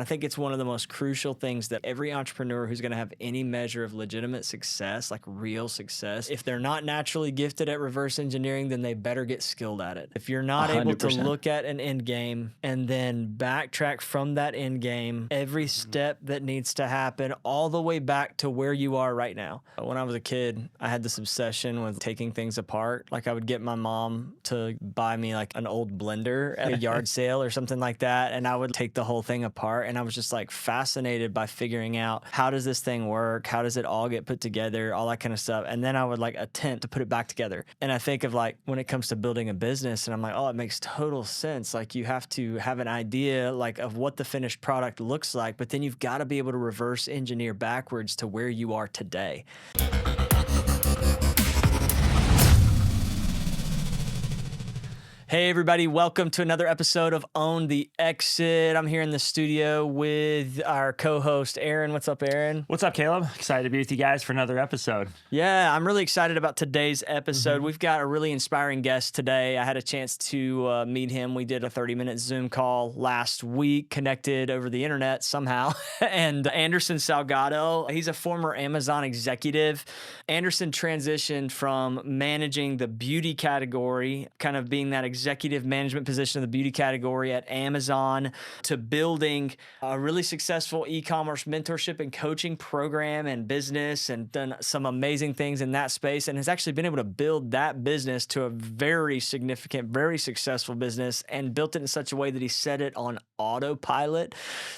I think it's one of the most crucial things that every entrepreneur who's going to have any measure of legitimate success, like real success, if they're not naturally gifted at reverse engineering, then they better get skilled at it. If you're not able to 100%. look at an end game and then backtrack from that end game, every step that needs to happen all the way back to where you are right now. When I was a kid, I had this obsession with taking things apart. Like I would get my mom to buy me like an old blender at a yard sale or something like that. And I would take the whole thing apart. And I was just like fascinated by figuring out, how does this thing work? How does it all get put together? All that kind of stuff. And then I would like attempt to put it back together. And I think of like when it comes to building a business, and I'm like, oh, it makes total sense. Like you have to have an idea like of what the finished product looks like, but then you've got to be able to reverse engineer backwards to where you are today. Hey everybody, welcome to another episode of Own the Exit. I'm here in the studio with our co-host Aaron. What's up, Aaron? What's up, Caleb? Excited to be with you guys for another episode. Yeah, I'm really excited about today's episode. We've got a really inspiring guest today. I had a chance to meet him. We did a 30-minute Zoom call last week, connected over the internet somehow. And Anderson Salgado, he's a former Amazon executive. Anderson transitioned from managing the beauty category, kind of being that executive management position in the beauty category at Amazon, to building a really successful e-commerce mentorship and coaching program and business, and done some amazing things in that space, and has actually been able to build that business to a very significant, very successful business, and built it in such a way that he set it on autopilot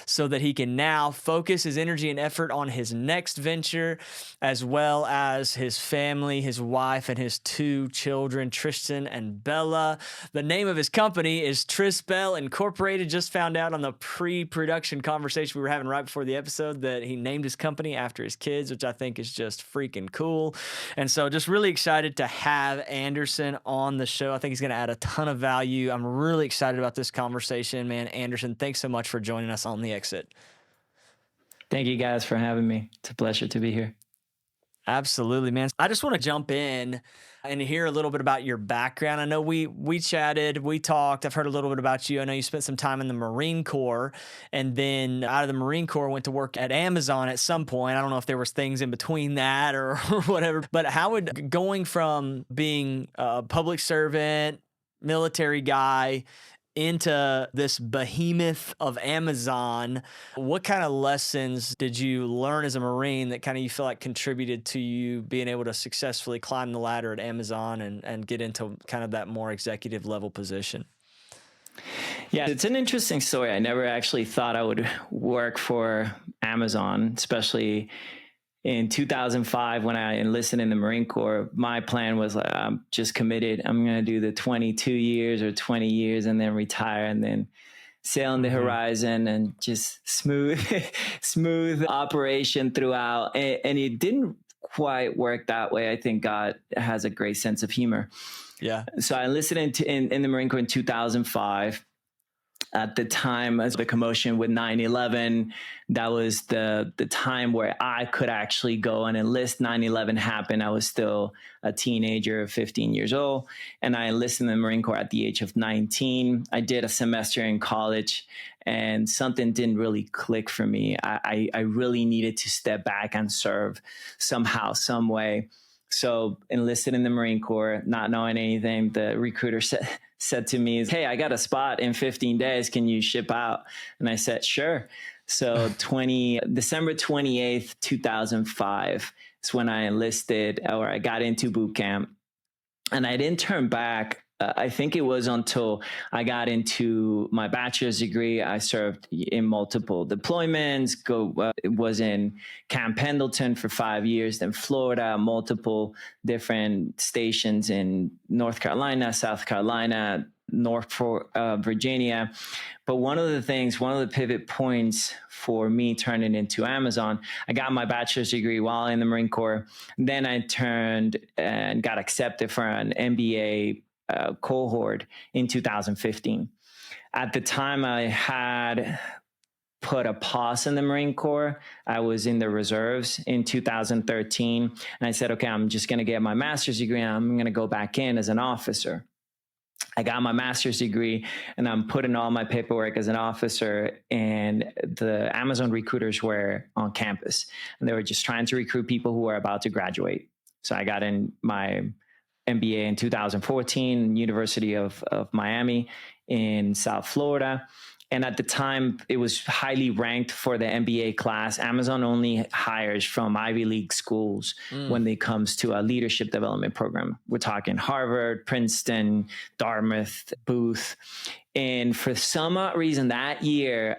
so that he can now focus his energy and effort on his next venture, as well as his family, his wife, and his 2 children, Tristan and Bella. The name of his company is Trisbell Incorporated. Just found out on the pre-production conversation we were having right before the episode that he named his company after his kids, which I think is just freaking cool. And so just really excited to have Anderson on the show. I think he's going to add a ton of value. I'm really excited about this conversation, man. Anderson, thanks so much for joining us on The Exit. Thank you guys for having me. It's a pleasure to be here. Absolutely, man. I just want to jump in and hear a little bit about your background. I know we chatted, we talked. I've heard a little bit about you. I know you spent some time in the Marine Corps, and then out of the Marine Corps went to work at Amazon at some point. I don't know if there was things in between that or whatever, but how would going from being a public servant, military guy, into this behemoth of Amazon, what kind of lessons did you learn as a Marine that kind of you feel like contributed to you being able to successfully climb the ladder at Amazon and get into kind of that more executive level position? Yeah, it's an interesting story. I never actually thought I would work for Amazon, especially in 2005, when I enlisted in the Marine Corps. My plan was like, I'm just committed. I'm going to do the 22 years or 20 years and then retire and then sail on the horizon and just smooth operation throughout. And it didn't quite work that way. I think God has a great sense of humor. Yeah. So I enlisted in the Marine Corps in 2005. At the time, as the commotion with 9/11, that was the time where I could actually go and enlist. 9/11 happened. I was still a teenager, 15 years old, and I enlisted in the Marine Corps at the age of 19. I did a semester in college, and something didn't really click for me. I really needed to step back and serve somehow, some way. So enlisted in the Marine Corps, not knowing anything. The recruiter said to me, hey, I got a spot in 15 days. Can you ship out? And I said, sure. So December 28th, 2005 is when I enlisted, or I got into boot camp. And I didn't turn back. I think it was until I got into my bachelor's degree. I served in multiple deployments, was in Camp Pendleton for 5 years, then Florida, multiple different stations in North Carolina, South Carolina, Norfolk, Virginia. But one of the pivot points for me turning into Amazon, I got my bachelor's degree while in the Marine Corps. Then I turned and got accepted for an MBA cohort in 2015. At the time, I had put a pause in the Marine Corps. I was in the reserves in 2013. And I said, okay, I'm just going to get my master's degree and I'm going to go back in as an officer. I got my master's degree and I'm putting all my paperwork as an officer, and the Amazon recruiters were on campus and they were just trying to recruit people who were about to graduate. So I got in my MBA in 2014, University of Miami in South Florida. And at the time, it was highly ranked for the MBA class. Amazon only hires from Ivy League schools when it comes to a leadership development program. We're talking Harvard, Princeton, Dartmouth, Booth. And for some reason that year,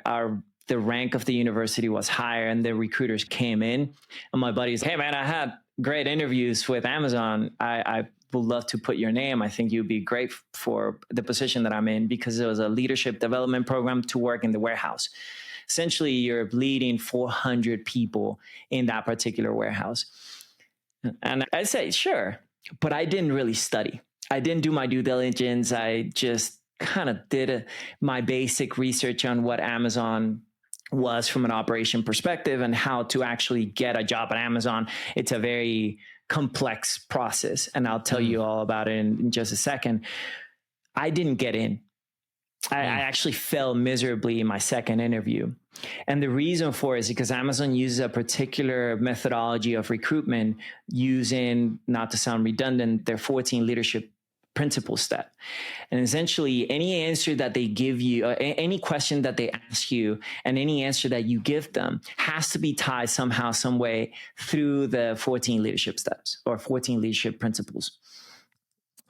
the rank of the university was higher and the recruiters came in. And my buddy's, hey, man, I had great interviews with Amazon. I would love to put your name. I think you'd be great for the position that I'm in, because it was a leadership development program to work in the warehouse. Essentially, you're leading 400 people in that particular warehouse. And I said, sure, but I didn't really study. I didn't do my due diligence. I just kind of did my basic research on what Amazon was from an operation perspective and how to actually get a job at Amazon. It's a very complex process, and I'll tell you all about it in just a second. I didn't get in. I actually fell miserably in my second interview. And the reason for it is because Amazon uses a particular methodology of recruitment using, not to sound redundant, their 14 leadership principle step. And essentially any answer that they give you, any question that they ask you, and any answer that you give them has to be tied somehow, some way through the 14 leadership steps or 14 leadership principles.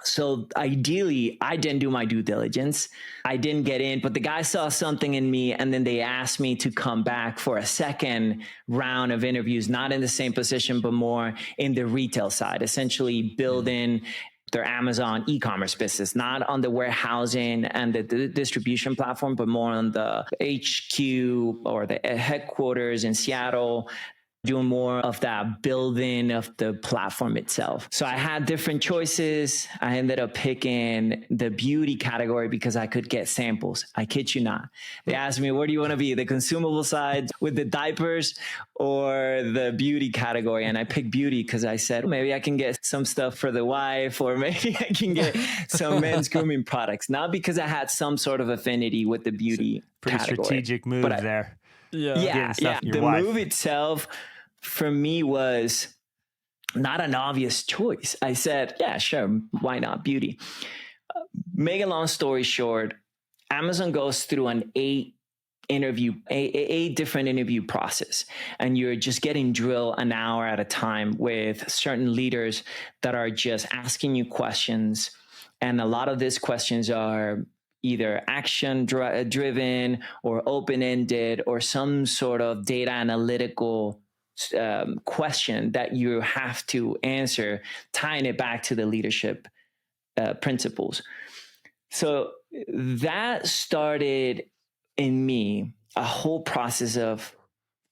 So ideally, I didn't do my due diligence. I didn't get in, but the guy saw something in me, and then they asked me to come back for a second round of interviews, not in the same position, but more in the retail side, essentially building their Amazon e-commerce business, not on the warehousing and the distribution platform, but more on the HQ or the headquarters in Seattle, doing more of that building of the platform itself. So I had different choices. I ended up picking the beauty category because I could get samples. I kid you not. They asked me, where do you want to be? The consumable side with the diapers or the beauty category? And I picked beauty because I said, maybe I can get some stuff for the wife, or maybe I can get some men's grooming products. Not because I had some sort of affinity with the beauty Pretty category. strategic move there. Yeah. The move itself for me was not an obvious choice. I said, yeah, sure. Why not beauty? Make a long story short, Amazon goes through an eight different interview process, and you're just getting drilled an hour at a time with certain leaders that are just asking you questions. And a lot of these questions are either action driven or open-ended, or some sort of data analytical question that you have to answer, tying it back to the leadership principles. So that started in me a whole process of,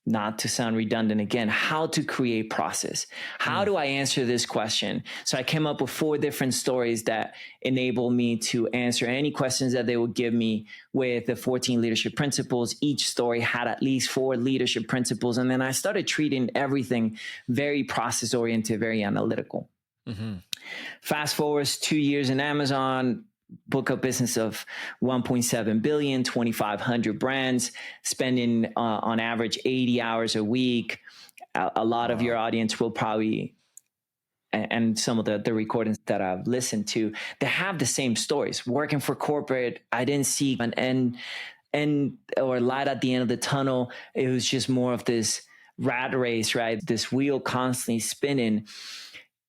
not to sound redundant again, how to create process. How do I answer this question? So I came up with 4 different stories that enable me to answer any questions that they would give me with the 14 leadership principles. Each story had at least 4 leadership principles. And then I started treating everything very process oriented, very analytical. Fast forwards 2 years in Amazon, book of business of 1.7 billion, 2,500 brands, spending on average 80 hours a week. A lot of your audience will probably, and some of the recordings that I've listened to, they have the same stories. Working for corporate, I didn't see an end or light at the end of the tunnel. It was just more of this rat race, right? This wheel constantly spinning.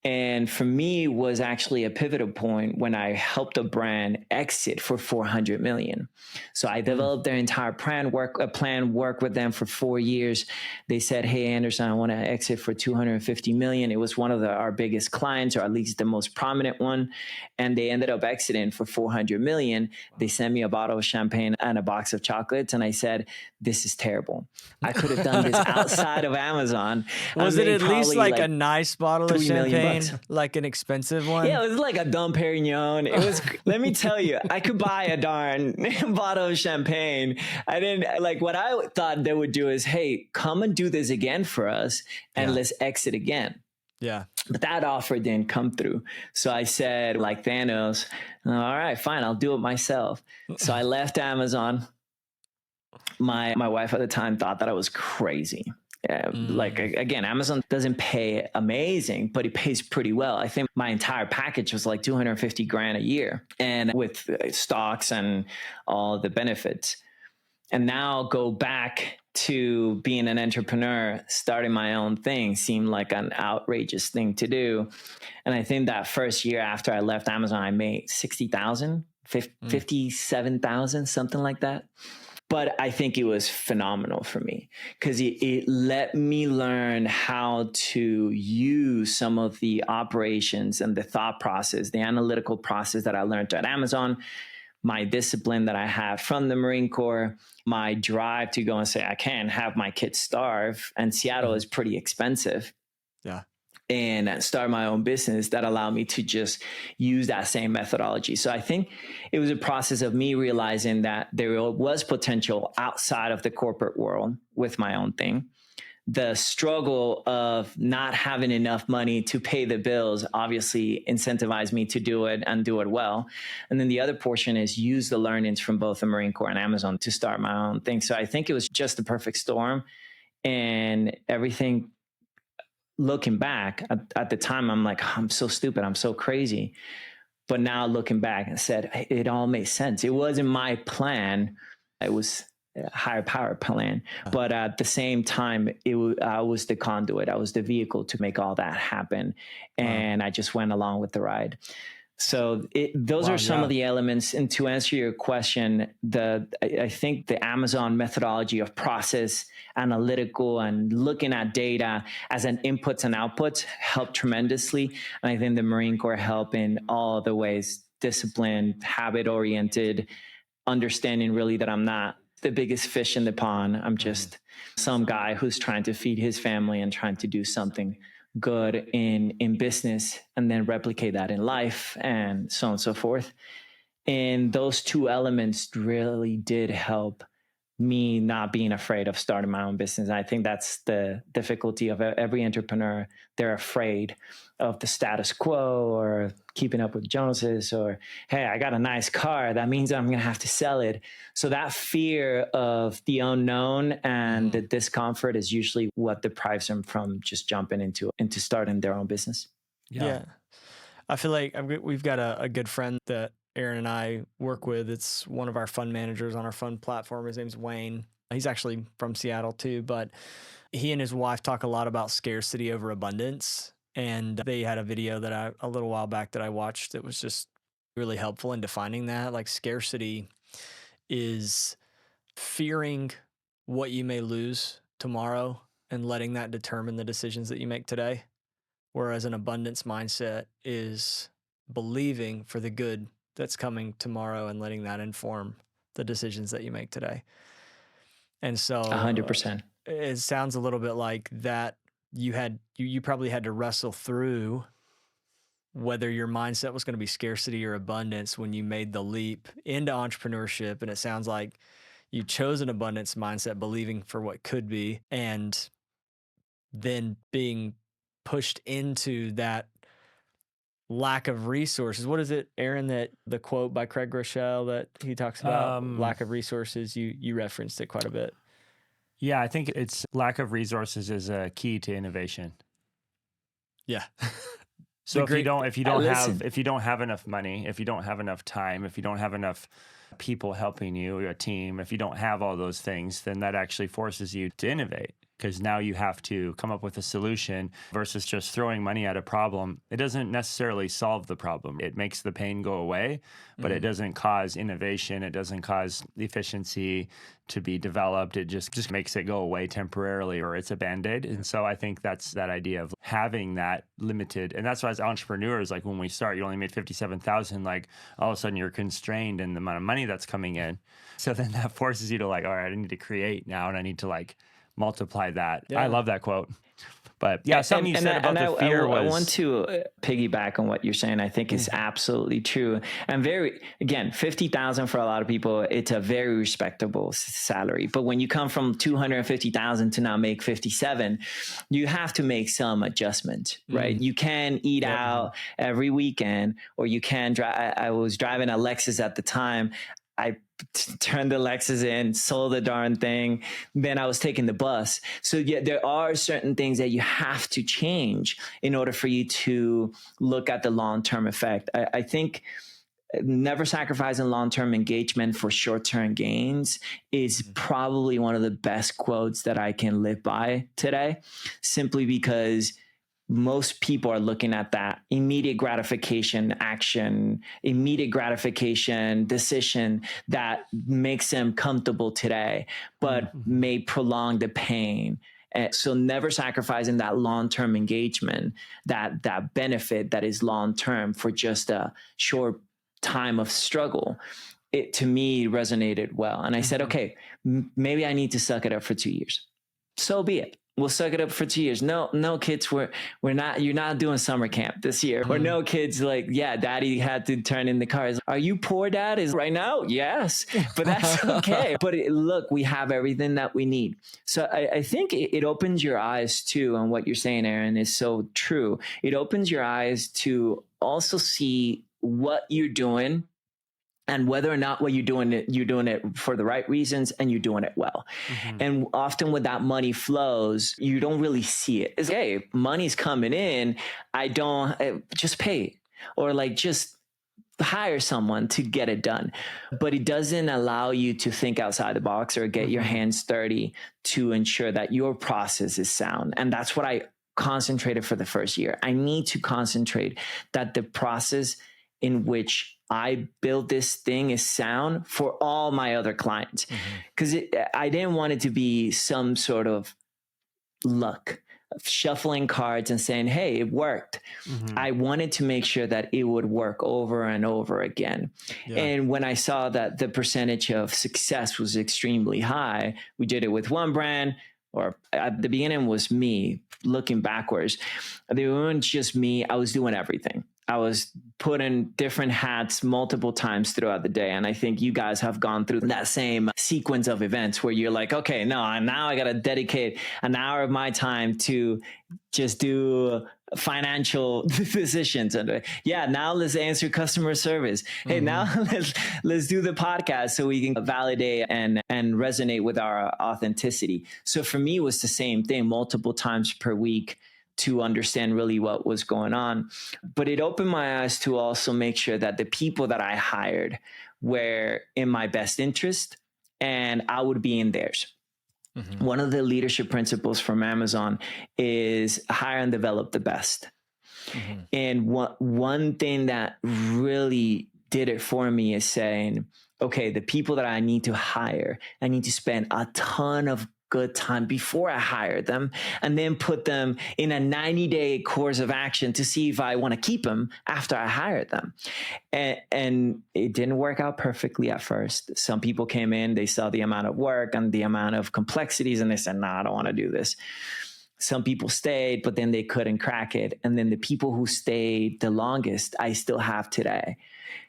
And for me, was actually a pivotal point when I helped a brand exit for 400 million. So I developed their entire plan, work with them for 4 years. They said, hey, Anderson, I want to exit for 250 million. It was one of our biggest clients, or at least the most prominent one. And they ended up exiting for 400 million. They sent me a bottle of champagne and a box of chocolates. And I said, this is terrible. I could have done this outside of Amazon. Was it at least like a nice bottle of champagne? Like an expensive one? Yeah, it was like a Dom Perignon. It was, let me tell you, I could buy a darn bottle of champagne. I didn't, like, what I thought they would do is, hey, come and do this again for us, and let's exit again. Yeah. But that offer didn't come through. So I said, like Thanos, all right, fine, I'll do it myself. So I left Amazon. My wife at the time thought that I was crazy. Like, again, Amazon doesn't pay amazing, but it pays pretty well. I think my entire package was like 250 grand a year, and with stocks and all the benefits. And now go back to being an entrepreneur, starting my own thing seemed like an outrageous thing to do. And I think that first year after I left Amazon, I made 60,000, 57,000, something like that. But I think it was phenomenal for me because it let me learn how to use some of the operations and the thought process, the analytical process that I learned at Amazon, my discipline that I have from the Marine Corps, my drive to go and say, I can't have my kids starve. And Seattle is pretty expensive. Yeah. And start my own business that allowed me to just use that same methodology. So I think it was a process of me realizing that there was potential outside of the corporate world with my own thing. The struggle of not having enough money to pay the bills obviously incentivized me to do it and do it well. And then the other portion is use the learnings from both the Marine Corps and Amazon to start my own thing. So I think it was just the perfect storm, and everything. Looking back at the time, I'm like, oh, I'm so stupid. I'm so crazy. But now looking back and said, it all made sense. It wasn't my plan. It was a higher power plan. But at the same time, I was the conduit. I was the vehicle to make all that happen. And I just went along with the ride. So those are some of the elements. And to answer your question, I think the Amazon methodology of process, analytical, and looking at data as an inputs and outputs helped tremendously. And I think the Marine Corps helped in all the ways: disciplined, habit-oriented, understanding really that I'm not the biggest fish in the pond. I'm just some guy who's trying to feed his family and trying to do something good in business and then replicate that in life and so on and so forth. And those two elements really did help me not being afraid of starting my own business. I think that's the difficulty of every entrepreneur. They're afraid of the status quo or keeping up with Joneses, or, hey, I got a nice car, that means I'm going to have to sell it. So that fear of the unknown and the discomfort is usually what deprives them from just jumping into starting their own business. Yeah. I feel like we've got a good friend that Aaron and I work with. It's one of our fund managers on our fund platform. His name's Wayne. He's actually from Seattle too, but he and his wife talk a lot about scarcity over abundance. And they had a video that a little while back that I watched that was just really helpful in defining that. Like, scarcity is fearing what you may lose tomorrow and letting that determine the decisions that you make today. Whereas an abundance mindset is believing for the good that's coming tomorrow and letting that inform the decisions that you make today. And so 100%. It sounds a little bit like that you probably had to wrestle through whether your mindset was going to be scarcity or abundance when you made the leap into entrepreneurship. And it sounds like you chose an abundance mindset, believing for what could be, and then being pushed into that lack of resources. What is it, Aaron, that the quote by Craig Rochelle that he talks about, lack of resources? You referenced it quite a bit. Yeah, I think it's lack of resources is a key to innovation. Yeah. So if you don't have enough money, if you don't have enough time, if you don't have enough people helping you, your team, if you don't have all those things, then that actually forces you to innovate, because now you have to come up with a solution versus just throwing money at a problem. It doesn't necessarily solve the problem. It makes the pain go away, but it doesn't cause innovation. It doesn't cause efficiency to be developed. It just makes it go away temporarily, or it's a Band-Aid. And so I think that's that idea of having that limited. And that's why as entrepreneurs, like when we start, you only made 57,000, like all of a sudden you're constrained in the amount of money that's coming in. So then that forces you to like, all right, I need to create now, and I need to like multiply that. Yeah. I love that quote. But yeah, something you said about the fear was... I want to piggyback on what you're saying. I think is absolutely true. And again, 50,000 for a lot of people, it's a very respectable salary. But when you come from 250,000 to now make 57, you have to make some adjustment, right? You can eat out every weekend, or you can drive. I was driving a Lexus at the time. I turned the Lexus in, sold the darn thing. Then I was taking the bus. So yeah, there are certain things that you have to change in order for you to look at the long-term effect. I think never sacrificing long-term engagement for short-term gains is probably one of the best quotes that I can live by today, simply because most people are looking at that immediate gratification action, immediate gratification decision that makes them comfortable today, but may prolong the pain. So never sacrificing that long-term engagement, that benefit that is long-term for just a short time of struggle. It, to me, resonated well. And I said, okay, maybe I need to suck it up for 2 years. So be it. We'll suck it up for 2 years. No kids, we're not, you're not doing summer camp this year. Or no kids like, yeah, daddy had to turn in the cars. Are you poor, dad? Is right now? Yes, but that's okay. But look, we have everything that we need. So I think it opens your eyes too. And what you're saying, Aaron, is so true. It opens your eyes to also see what you're doing, and whether or not what you're doing it for the right reasons, and you're doing it well. And often when that money flows, you don't really see it. It's, hey, money's coming in. I don't just pay, or like just hire someone to get it done. But it doesn't allow you to think outside the box or get your hands dirty to ensure that your process is sound. And that's what I concentrated for the first year. I need to concentrate that the process in which I build this thing is sound for all my other clients. Because I didn't want it to be some sort of luck, of shuffling cards and saying, hey, it worked. I wanted to make sure that it would work over and over again. And when I saw that the percentage of success was extremely high, we did it with one brand, or at the beginning was me. Looking backwards, they weren't just me. I was doing everything. I was putting different hats multiple times throughout the day. And I think you guys have gone through that same sequence of events where you're like, okay, no, now I got to dedicate an hour of my time to just do financial decisions. And now let's answer customer service. Hey, now let's do the podcast so we can validate and resonate with our authenticity. So for me, it was the same thing multiple times per week to understand really what was going on. But it opened my eyes to also make sure that the people that I hired were in my best interest and I would be in theirs. One of the leadership principles from Amazon is hire and develop the best. And one thing that really did it for me is saying, okay, the people that I need to hire, I need to spend a ton of good time before I hire them, and then put them in a 90-day course of action to see if I want to keep them after I hire them. And it didn't work out perfectly at first. Some people came in, they saw the amount of work and the amount of complexities, and they said, I don't want to do this. Some people stayed, but then they couldn't crack it. And then the people who stayed the longest, I still have today.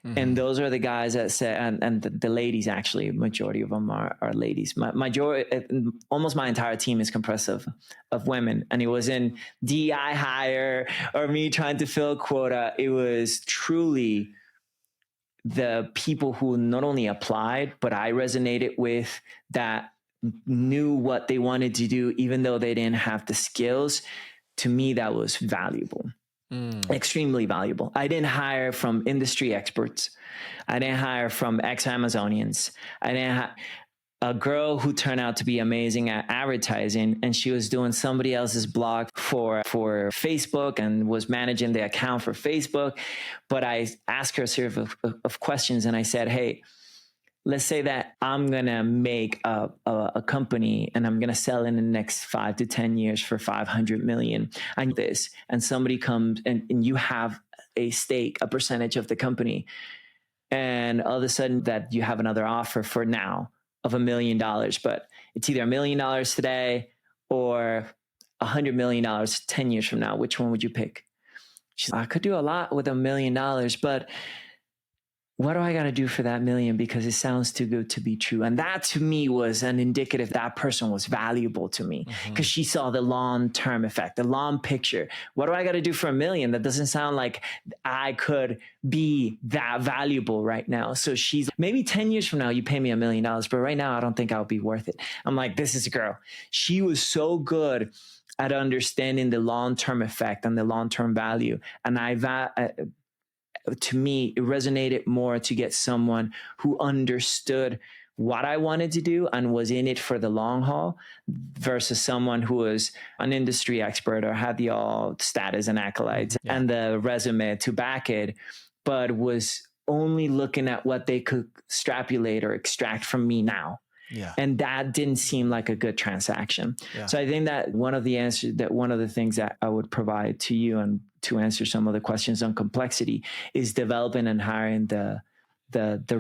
And those are the guys that said, and the ladies, actually, majority of them are ladies. Almost my entire team is compressed of women. And it wasn't DI hire or me trying to fill a quota. It was truly the people who not only applied, but I resonated with, that knew what they wanted to do, even though they didn't have the skills. To me, that was valuable. Extremely valuable. I didn't hire from industry experts. I didn't hire from ex-Amazonians. I didn't a girl who turned out to be amazing at advertising, and she was doing somebody else's blog for Facebook and was managing the account for Facebook. But I asked her a series of questions, and I said, hey, let's say that I'm going to make a company and I'm going to sell in the next 5 to 10 years for 500 million. And this, and somebody comes and you have a stake, a percentage of the company. And all of a sudden that you have another offer for now of $1 million, but it's either $1 million today or $100 million 10 years from now, which one would you pick? She's like, I could do a lot with $1 million, but what do I got to do for that million? Because it sounds too good to be true. And that to me was an indicative that person was valuable to me because she saw the long-term effect, the long picture. What do I got to do for $1 million? That doesn't sound like I could be that valuable right now. So she's maybe 10 years from now, you pay me $1 million, but right now I don't think I'll be worth it. I'm like, this is a girl. She was so good at understanding the long-term effect and the long-term value. And to me, it resonated more to get someone who understood what I wanted to do and was in it for the long haul versus someone who was an industry expert or had the all status and accolades and the resume to back it, but was only looking at what they could extrapolate or extract from me now. Yeah. And that didn't seem like a good transaction. Yeah. So I think that one of the things that I would provide to you and to answer some of the questions on complexity is developing and hiring the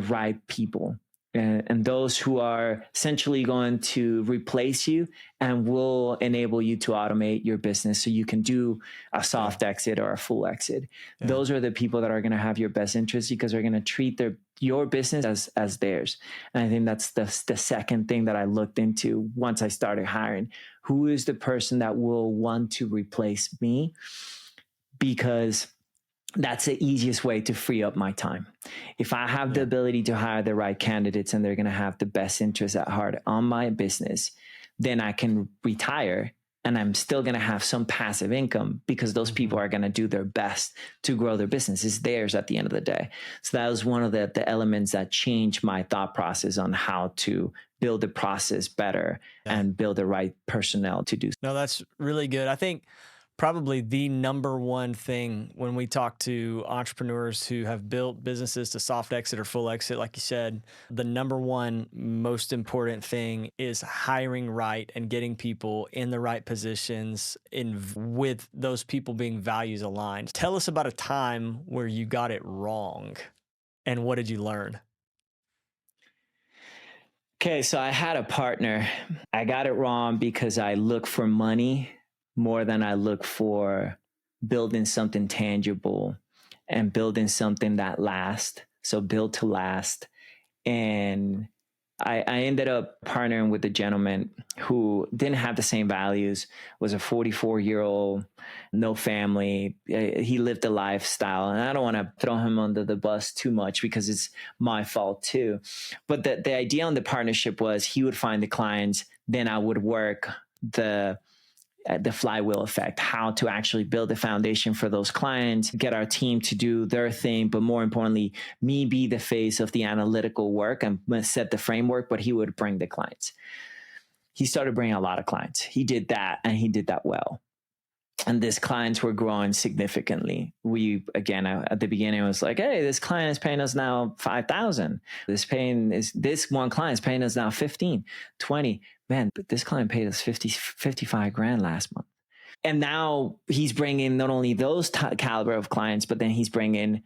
right people and those who are essentially going to replace you and will enable you to automate your business so you can do a soft exit or a full exit. Yeah. Those are the people that are going to have your best interest because they're going to treat your business as theirs. And I think that's the second thing that I looked into once I started hiring. Who is the person that will want to replace me? Because that's the easiest way to free up my time. If I have the ability to hire the right candidates and they're going to have the best interests at heart on my business, then I can retire and I'm still going to have some passive income because those people are going to do their best to grow their business. It's theirs at the end of the day. So that was one of the elements that changed my thought process on how to build the process better and build the right personnel to do. No, that's really good. I think probably the number one thing when we talk to entrepreneurs who have built businesses to soft exit or full exit, like you said, the number one most important thing is hiring right and getting people in the right positions with those people being values aligned. Tell us about a time where you got it wrong and what did you learn? Okay, so I had a partner. I got it wrong because I look for money more than I look for building something tangible and building something that lasts. So build to last. And I ended up partnering with a gentleman who didn't have the same values, was a 44-year-old, no family. He lived a lifestyle. And I don't want to throw him under the bus too much because it's my fault too. But the idea on the partnership was he would find the clients, then I would work the flywheel effect, how to actually build a foundation for those clients, get our team to do their thing, but more importantly, me be the face of the analytical work and set the framework, but he would bring the clients. He started bringing a lot of clients. He did that and he did that well. And these clients were growing significantly. We, again, at the beginning, it was like, hey, this client is paying us now $5,000. This one client is paying us now 15, 20. Man, but this client paid us 55 grand last month. And now he's bringing not only those caliber of clients, but then he's bringing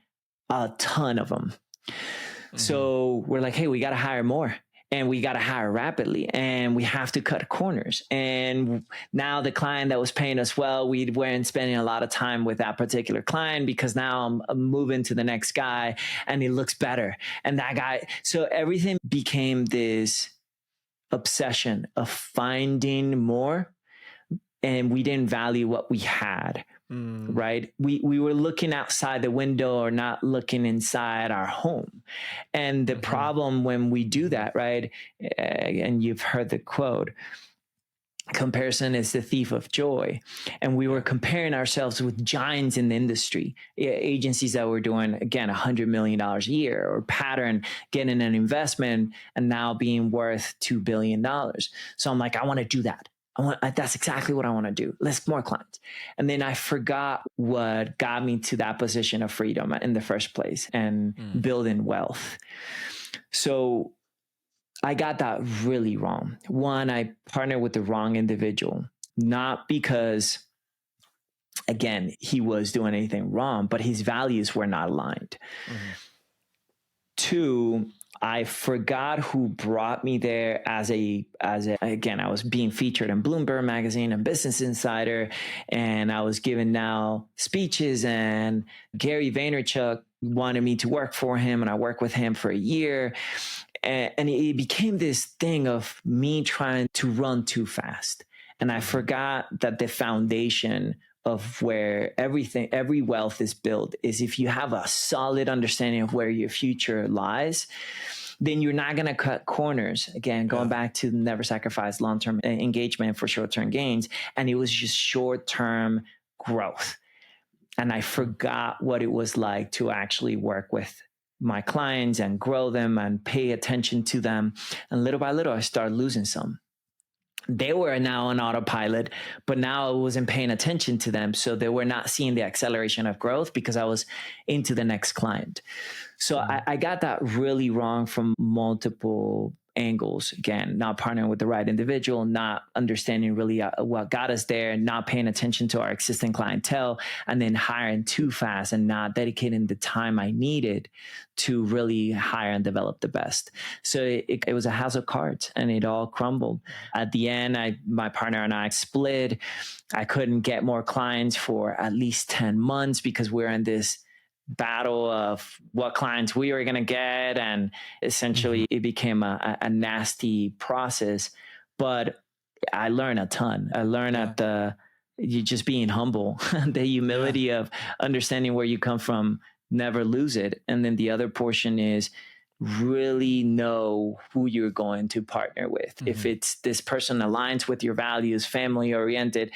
a ton of them. Mm-hmm. So we're like, hey, we got to hire more. And we got to hire rapidly and we have to cut corners. And now the client that was paying us well, we weren't spending a lot of time with that particular client because now I'm moving to the next guy and he looks better. And that guy, so everything became this obsession of finding more and we didn't value what we had. Right? We were looking outside the window or not looking inside our home. And the problem when we do that, right? And you've heard the quote, comparison is the thief of joy. And we were comparing ourselves with giants in the industry, agencies that were doing, again, $100 million a year, or Pattern getting an investment and now being worth $2 billion. So I'm like, I want to do that. That's exactly what I want to do. List more clients. And then I forgot what got me to that position of freedom in the first place and building wealth. So I got that really wrong. One, I partnered with the wrong individual, not because, again, he was doing anything wrong, but his values were not aligned. Two, I forgot who brought me there again, I was being featured in Bloomberg Magazine and Business Insider, and I was giving now speeches, and Gary Vaynerchuk wanted me to work for him, and I worked with him for a year. And it became this thing of me trying to run too fast. And I forgot that the foundation of where every wealth is built is if you have a solid understanding of where your future lies, then you're not going to cut corners. Again, going back to never sacrifice long-term engagement for short-term gains. And it was just short-term growth. And I forgot what it was like to actually work with my clients and grow them and pay attention to them. And little by little, I started losing some. They were now on autopilot, but now I wasn't paying attention to them. So they were not seeing the acceleration of growth because I was into the next client. So I got that really wrong from multiple angles. Again, not partnering with the right individual, not understanding really what got us there, not paying attention to our existing clientele, and then hiring too fast and not dedicating the time I needed to really hire and develop the best. So it was a house of cards, and it all crumbled. At the end, my partner and I split. I couldn't get more clients for at least 10 months because we're in this battle of what clients we were going to get. And essentially it became a nasty process, but I learned a ton. I learned you just being humble, the humility of understanding where you come from, never lose it. And then the other portion is really know who you're going to partner with. If it's this person aligns with your values, family oriented,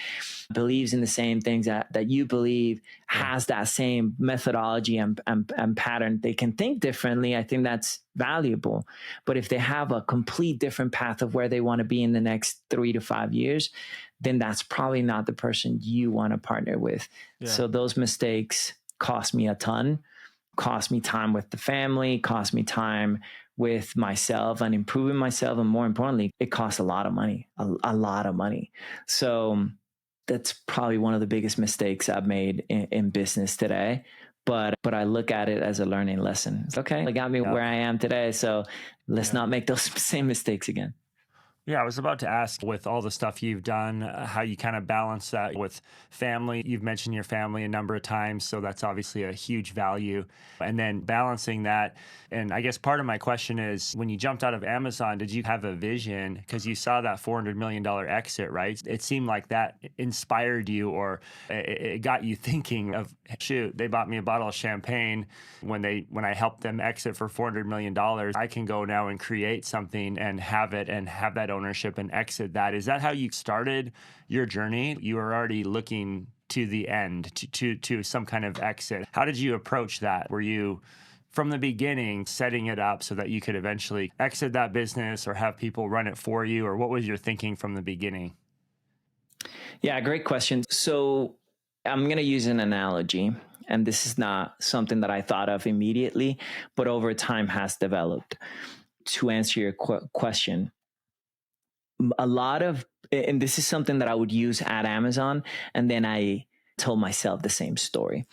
believes in the same things that you believe, has that same methodology and pattern, they can think differently. I think that's valuable. But if they have a complete different path of where they want to be in the next 3 to 5 years, then that's probably not the person you want to partner with. So those mistakes cost me a ton. Cost me time with the family, cost me time with myself and improving myself. And more importantly, it costs a lot of money, a lot of money. So that's probably one of the biggest mistakes I've made in business today. But I look at it as a learning lesson. It's okay. It got me where I am today. So let's not make those same mistakes again. Yeah, I was about to ask, with all the stuff you've done, how you kind of balance that with family. You've mentioned your family a number of times, so that's obviously a huge value. And then balancing that. And I guess part of my question is, when you jumped out of Amazon, did you have a vision? Because you saw that $400 million exit, right? It seemed like that inspired you, or it got you thinking of, shoot, they bought me a bottle of champagne when I helped them exit for $400 million. I can go now and create something and have that ownership and exit that. Is that how you started your journey? You were already looking to the end, to some kind of exit. How did you approach that? Were you, from the beginning, setting it up so that you could eventually exit that business or have people run it for you? Or what was your thinking from the beginning? Yeah, great question. So I'm going to use an analogy, and this is not something that I thought of immediately, but over time has developed. To answer your question, and this is something that I would use at Amazon, and then I told myself the same story.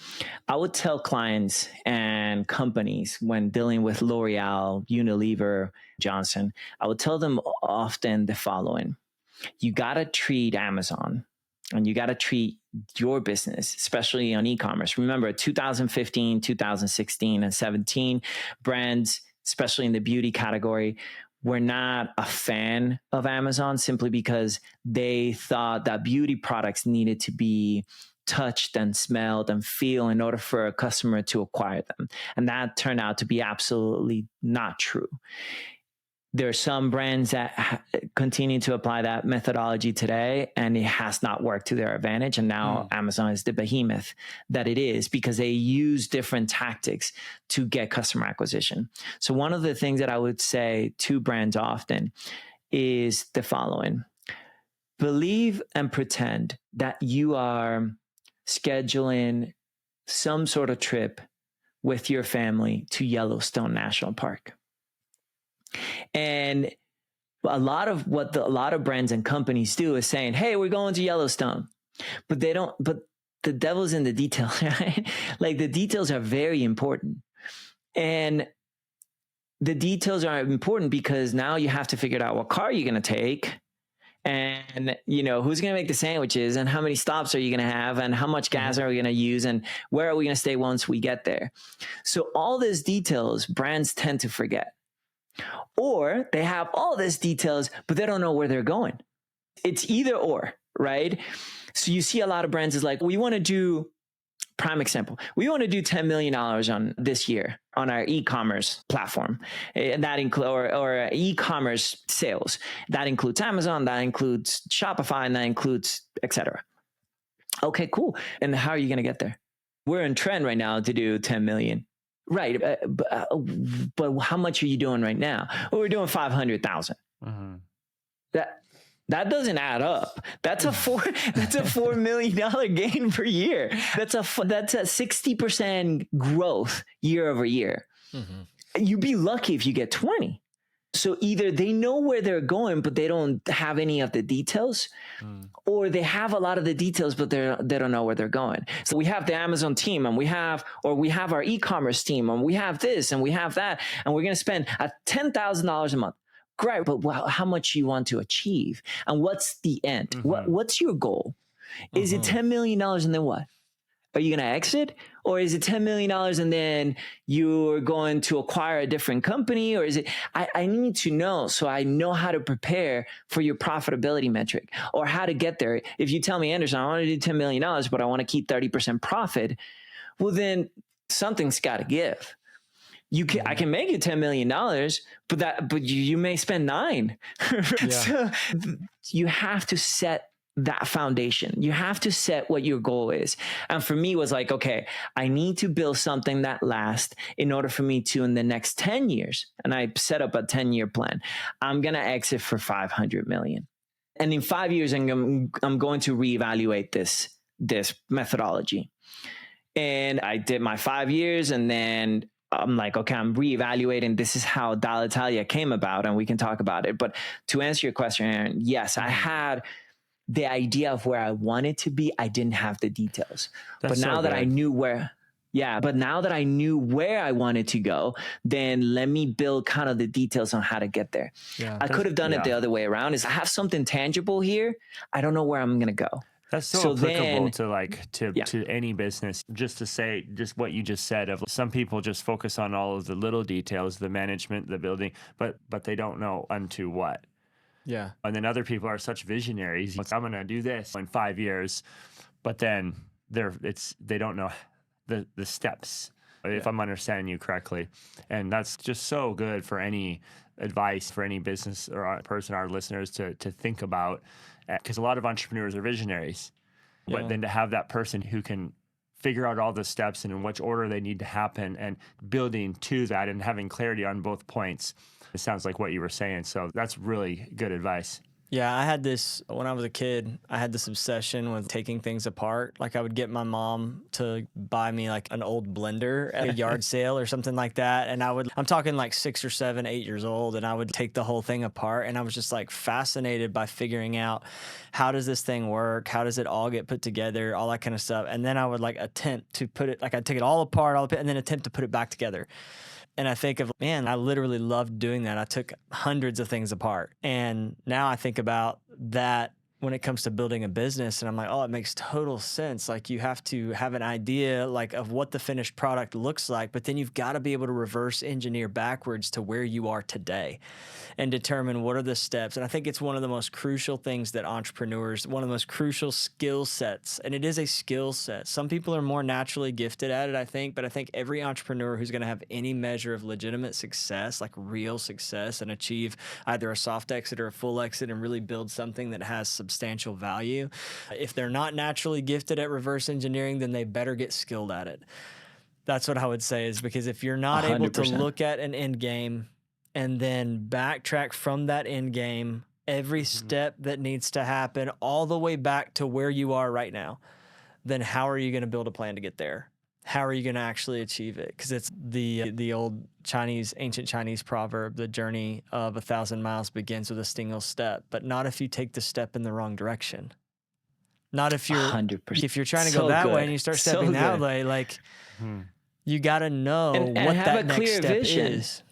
I would tell clients and companies when dealing with L'Oreal, Unilever, Johnson, I would tell them often the following: you got to treat Amazon and you got to treat your business, especially on e-commerce. Remember, 2015, 2016, and 17 brands, especially in the beauty category, were not a fan of Amazon simply because they thought that beauty products needed to be touched and smelled and feel in order for a customer to acquire them. And that turned out to be absolutely not true. There are some brands that continue to apply that methodology today, and it has not worked to their advantage. And now Amazon is the behemoth that it is because they use different tactics to get customer acquisition. So one of the things that I would say to brands often is the following: believe and pretend that you are scheduling some sort of trip with your family to Yellowstone National Park. And a lot of what a lot of brands and companies do is saying, hey, we're going to Yellowstone, but the devil's in the details, right? Like, the details are very important. And the details are important because now you have to figure out what car you're going to take, and who's going to make the sandwiches, and how many stops are you going to have, and how much gas are we going to use, and where are we going to stay once we get there. So all these details brands tend to forget, or they have all these details but they don't know where they're going. It's either or, right? So you see a lot of brands is like, we want to do, prime example, we want to do $10 million on this year on our e-commerce platform, and that includes or e-commerce sales. That includes Amazon, that includes Shopify, and that includes etc. Okay, cool. And how are you going to get there? We're in trend right now to do 10 million. Right. But how much are you doing right now? Well, we're doing 500,000. That doesn't add up. That's a $4 million gain per year. That's a 60% growth year over year. You'd be lucky if you get 20. So either they know where they're going, but they don't have any of the details, or they have a lot of the details, but they don't know where they're going. So we have the Amazon team, and we have our e-commerce team, and we have this and we have that, and we're going to spend $10,000 a month. Great, but how much you want to achieve, and what's the end? What's your goal? Is it $10 million, and then what? Are you going to exit, or is it $10 million and then you're going to acquire a different company, or is it? I need to know, so I know how to prepare for your profitability metric, or how to get there. If you tell me, Anderson, I want to do $10 million, but I want to keep 30% profit, well, then something's got to give. I can make it $10 million, but you may spend 9. Yeah. So you have to set that foundation. You have to set what your goal is. And for me, it was like, okay, I need to build something that lasts in order for me to, in the next 10 years, and I set up a 10-year plan, I'm going to exit for 500 million. And in 5 years, I'm going to reevaluate this methodology. And I did my 5 years, and then I'm like, okay, I'm reevaluating. This is how Dall'Italia came about, and we can talk about it. But to answer your question, Aaron, yes, I had the idea of where I wanted to be. I didn't have the details. But now that I knew where I wanted to go, then let me build kind of the details on how to get there. Yeah, I could have done it the other way around. Is I have something tangible here. I don't know where I'm going to go. That's so applicable to any business. Just to say, just what you just said, of some people just focus on all of the little details, the management, the building, but they don't know unto what. Yeah. And then other people are such visionaries. Like, I'm going to do this in 5 years, but then they don't know the steps, if I'm understanding you correctly. And that's just so good for any advice for any business or person, our listeners, to think about, because a lot of entrepreneurs are visionaries, but then to have that person who can figure out all the steps and in which order they need to happen, and building to that and having clarity on both points. It sounds like what you were saying. So that's really good advice. Yeah, I had this, when I was a kid, I had this obsession with taking things apart. Like, I would get my mom to buy me like an old blender at a yard sale or something like that. And I'm talking like 6 or 7, 8 years old, and I would take the whole thing apart. And I was just like fascinated by figuring out, how does this thing work? How does it all get put together? All that kind of stuff. And then I would like attempt to put it, like I'd take it all apart, and then attempt to put it back together. And I think of, man, I literally loved doing that. I took hundreds of things apart. And now I think about that when it comes to building a business, and I'm like, oh, it makes total sense. Like, you have to have an idea like of what the finished product looks like, but then you've got to be able to reverse engineer backwards to where you are today and determine what are the steps. And I think it's one of the most crucial things that entrepreneurs, one of the most crucial skill sets, and it is a skill set. Some people are more naturally gifted at it, I think, but I think every entrepreneur who's going to have any measure of legitimate success, like real success, and achieve either a soft exit or a full exit and really build something that has substantial value, if they're not naturally gifted at reverse engineering, then they better get skilled at it. That's what I would say, is because if you're not 100%. Able to look at an end game and then backtrack from that end game, every step that needs to happen all the way back to where you are right now, then how are you going to build a plan to get there? How are you going to actually achieve it? Because it's the old ancient Chinese proverb, the journey of 1,000 miles begins with a single step, but not if you take the step in the wrong direction. Not if you're 100%. If you're trying to go that way and you start stepping that way, like you got to know and what have that a next clear step vision. is.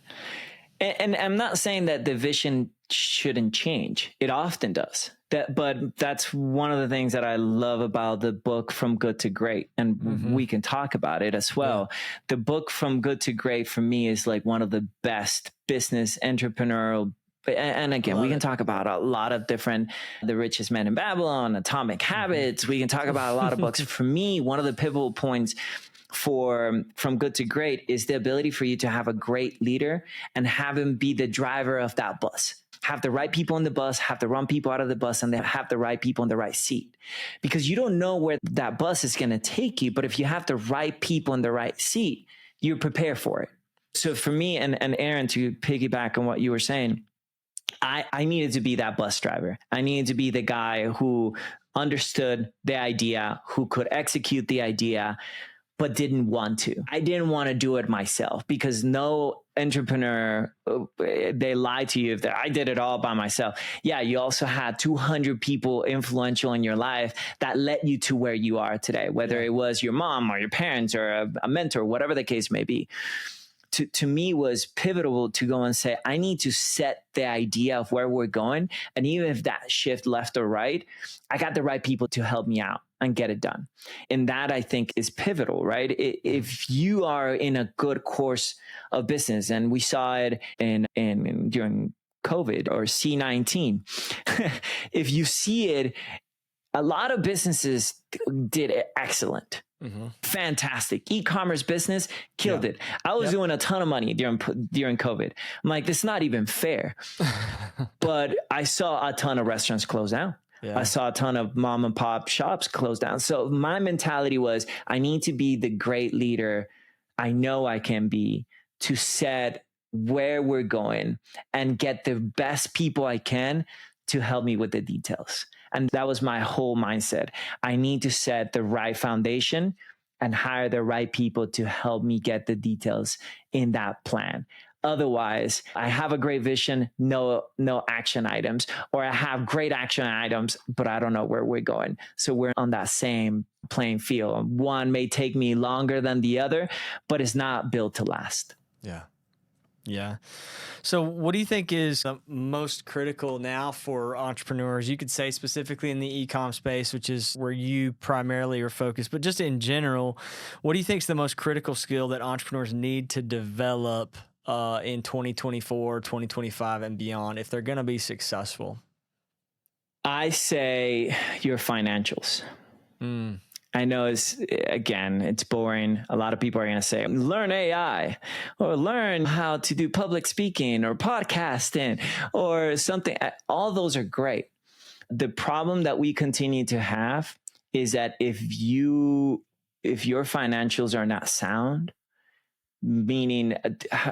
And I'm not saying that the vision shouldn't change. It often does. But that's one of the things that I love about the book From Good to Great. And we can talk about it as well. Yeah. The book From Good to Great for me is like one of the best business entrepreneurial. And again, we can talk about a lot of different, The Richest Man in Babylon, Atomic Habits. We can talk about a lot of books. For me, one of the pivotal points From Good to Great is the ability for you to have a great leader and have him be the driver of that bus. Have the right people in the bus, have the wrong people out of the bus, and then have the right people in the right seat. Because you don't know where that bus is going to take you, but if you have the right people in the right seat, you're prepared for it. So for me and Aaron, to piggyback on what you were saying, I needed to be that bus driver. I needed to be the guy who understood the idea, who could execute the idea, but didn't want to. I didn't want to do it myself, because no entrepreneur, they lie to you if I did it all by myself. Yeah, you also had 200 people influential in your life that led you to where you are today, whether it was your mom or your parents or a mentor, whatever the case may be. To me was pivotal to go and say, I need to set the idea of where we're going. And even if that shift left or right, I got the right people to help me out and get it done. And that, I think, is pivotal, right? If you are in a good course of business, and we saw it in during COVID or C-19, if you see it, a lot of businesses did excellent. Fantastic. E-commerce business killed it. I was doing a ton of money during COVID. I'm like, this is not even fair. But I saw a ton of restaurants close down. I saw a ton of mom and pop shops close down. So my mentality was, I need to be the great leader I know I can be, to set where we're going and get the best people I can to help me with the details. And that was my whole mindset. I need to set the right foundation and hire the right people to help me get the details in that plan. Otherwise, I have a great vision, no action items, or I have great action items, but I don't know where we're going. So we're on that same playing field. One may take me longer than the other, but it's not built to last. Yeah. So what do you think is most critical now for entrepreneurs? You could say specifically in the e-com space, which is where you primarily are focused, but just in general, what do you think is the most critical skill that entrepreneurs need to develop in 2024, 2025 and beyond if they're going to be successful? I say your financials. I know it's boring. A lot of people are going to say, learn AI or learn how to do public speaking or podcasting or something. All those are great. The problem that we continue to have is that if your financials are not sound, meaning,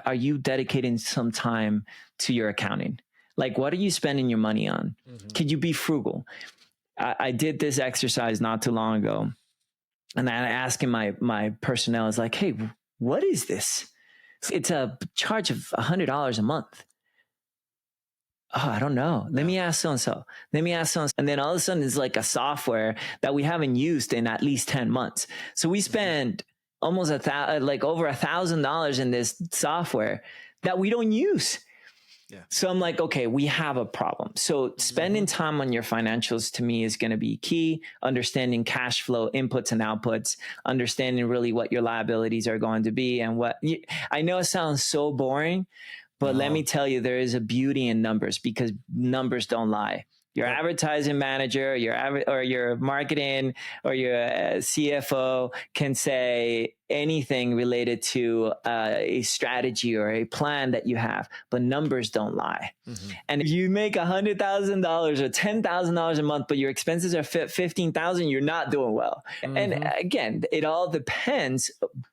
are you dedicating some time to your accounting? Like, what are you spending your money on? Could you be frugal? I did this exercise not too long ago. And I asked him, my personnel is like, hey, what is this? It's a charge of $100 a month. Oh, I don't know. Let me ask so-and-so. And then all of a sudden it's like a software that we haven't used in at least 10 months. So we spend almost over $1,000 in this software that we don't use. So I'm like, okay, we have a problem. So spending time on your financials to me is going to be key. Understanding cash flow, inputs and outputs, understanding really what your liabilities are going to be and I know it sounds so boring, but let me tell you, there is a beauty in numbers, because numbers don't lie. Your advertising manager, or your marketing or your CFO can say anything related to a strategy or a plan that you have, but numbers don't lie. And if you make $100,000 or $10,000 a month, but your expenses are $15,000, you're not doing well. And again, it all depends,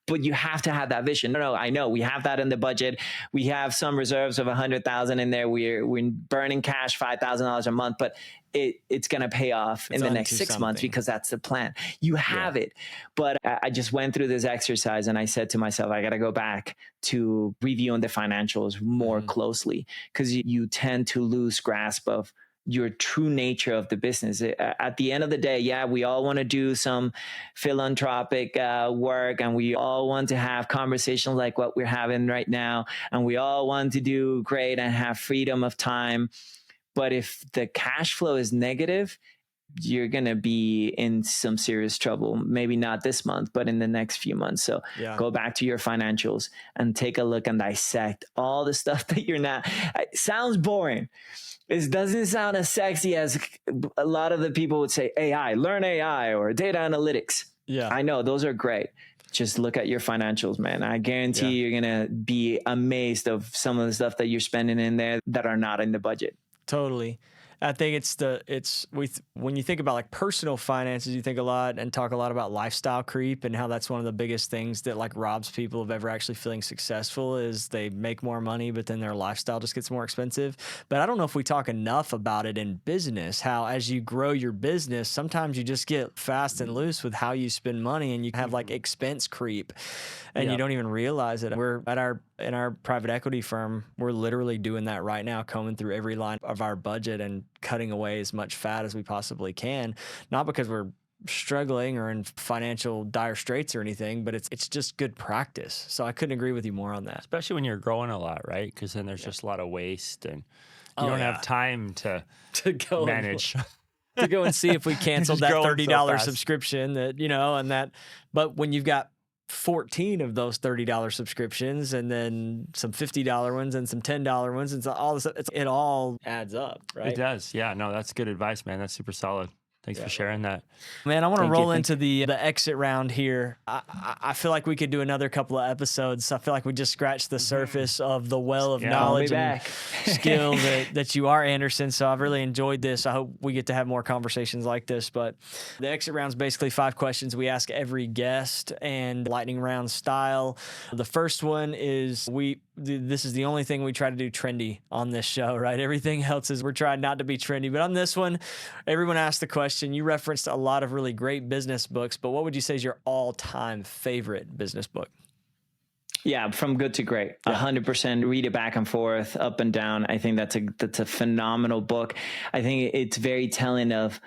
but you have to have that vision. No, I know we have that in the budget. We have some reserves of $100,000 in there. We're burning cash $5,000 a month, but it's going to pay off in the next 6 months, because that's the plan. You have it. But I just went through this exercise and I said to myself, I got to go back to reviewing the financials more closely, because you tend to lose grasp of your true nature of the business. At the end of the day, yeah, we all want to do some philanthropic work, and we all want to have conversations like what we're having right now, and we all want to do great and have freedom of time. But if the cash flow is negative, you're going to be in some serious trouble. Maybe not this month, but in the next few months. So go back to your financials and take a look and dissect all the stuff that you're not. It sounds boring. It doesn't sound as sexy as a lot of the people would say AI, learn AI or data analytics. Yeah. I know those are great. Just look at your financials, man. I guarantee you're going to be amazed of some of the stuff that you're spending in there that are not in the budget. Totally. I think when you think about like personal finances, you think a lot and talk a lot about lifestyle creep and how that's one of the biggest things that like robs people of ever actually feeling successful is they make more money, but then their lifestyle just gets more expensive. But I don't know if we talk enough about it in business, how as you grow your business, sometimes you just get fast and loose with how you spend money and you have like expense creep and you don't even realize it. We're in our private equity firm, we're literally doing that right now, combing through every line of our budget and cutting away as much fat as we possibly can, not because we're struggling or in financial dire straits or anything, but it's just good practice. So I couldn't agree with you more on that. Especially when you're growing a lot, right? Because then there's just a lot of waste and you don't have time to go manage. To go and see if we canceled that $30 subscription but when you've got 14 of those $30 subscriptions and then some $50 ones and some $10 ones and so all this, it all adds up, right? It does. Yeah, no, that's good advice, man. That's super solid. Thanks for sharing that. Man, I want to roll into the exit round here. I feel like we could do another couple of episodes. I feel like we just scratched the surface of the well of knowledge and skill that you are, Anderson. So I've really enjoyed this. I hope we get to have more conversations like this. But the exit round is basically 5 questions we ask every guest and lightning round style. The first one is this is the only thing we try to do trendy on this show, right? Everything else is we're trying not to be trendy. But on this one, everyone asked the question. You referenced a lot of really great business books, but what would you say is your all-time favorite business book? Yeah, From Good to Great. 100%. Read it back and forth, up and down. I think that's a phenomenal book. I think it's very telling of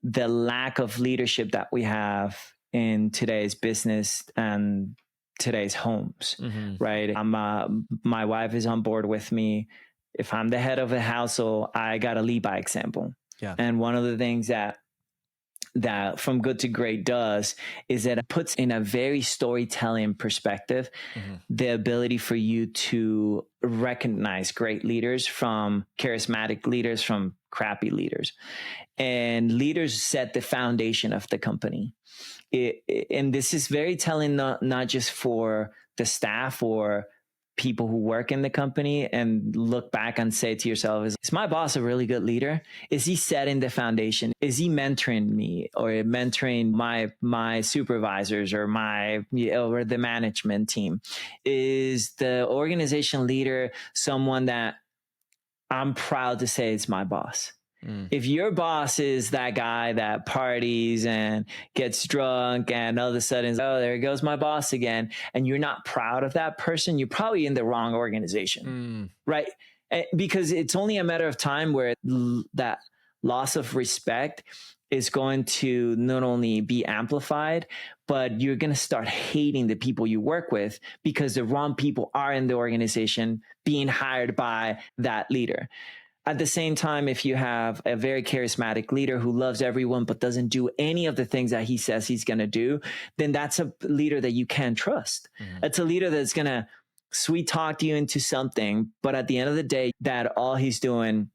the lack of leadership that we have in today's business and today's homes, right? My wife is on board with me. If I'm the head of a household, I got to lead by example. Yeah. And one of the things that From Good to Great does is that it puts in a very storytelling perspective the ability for you to recognize great leaders from charismatic leaders from crappy leaders. And leaders set the foundation of the company. And this is very telling, not just for the staff or people who work in the company, and look back and say to yourself, is my boss a really good leader? Is he setting the foundation? Is he mentoring me or mentoring my supervisors or or the management team? Is the organization leader someone that I'm proud to say is my boss? If your boss is that guy that parties and gets drunk and all of a sudden, oh, there goes my boss again, and you're not proud of that person, you're probably in the wrong organization, right? Because it's only a matter of time where that loss of respect is going to not only be amplified, but you're going to start hating the people you work with because the wrong people are in the organization being hired by that leader. At the same time, if you have a very charismatic leader who loves everyone but doesn't do any of the things that he says he's going to do, then that's a leader that you can trust. It's a leader that's going to sweet talk you into something, but at the end of the day, that all he's doing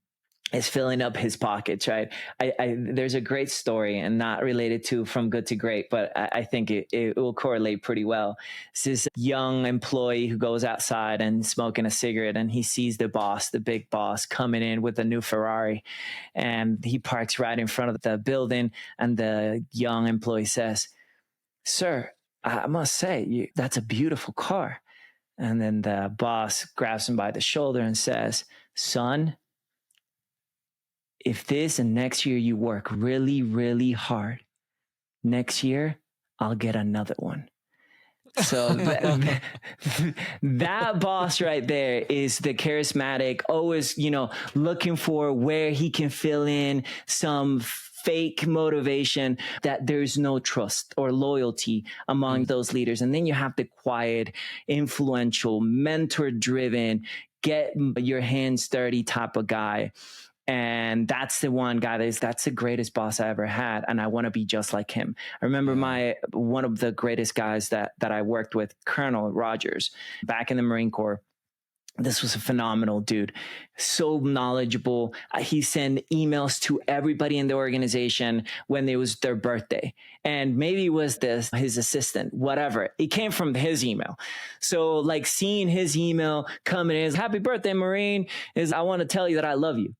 is filling up his pockets, right? There's a great story, and not related to From Good to Great, but I think it will correlate pretty well. It's this young employee who goes outside and smoking a cigarette, and he sees the boss, the big boss, coming in with a new Ferrari, and he parks right in front of the building, and the young employee says, "Sir, I must say, that's a beautiful car." And then the boss grabs him by the shoulder and says, "Son, if this and next year you work really, really hard, next year I'll get another one." So that boss right there is the charismatic, always, looking for where he can fill in some fake motivation, that there's no trust or loyalty among those leaders. And then you have the quiet, influential, mentor driven, get your hands dirty type of guy. And that's the one guy that's the greatest boss I ever had. And I want to be just like him. I remember one of the greatest guys that I worked with, Colonel Rogers, back in the Marine Corps. This was a phenomenal dude, so knowledgeable. He sent emails to everybody in the organization when it was their birthday. And maybe it was his assistant, whatever. It came from his email. So like seeing his email coming in, happy birthday, Marine, I want to tell you that I love you.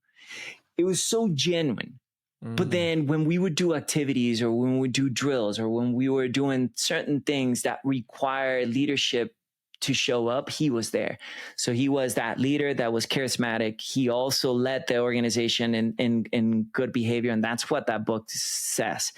It was so genuine. But then when we would do activities or when we would do drills or when we were doing certain things that require leadership to show up, he was there. So he was that leader that was charismatic. He also led the organization in good behavior. And that's what that book says.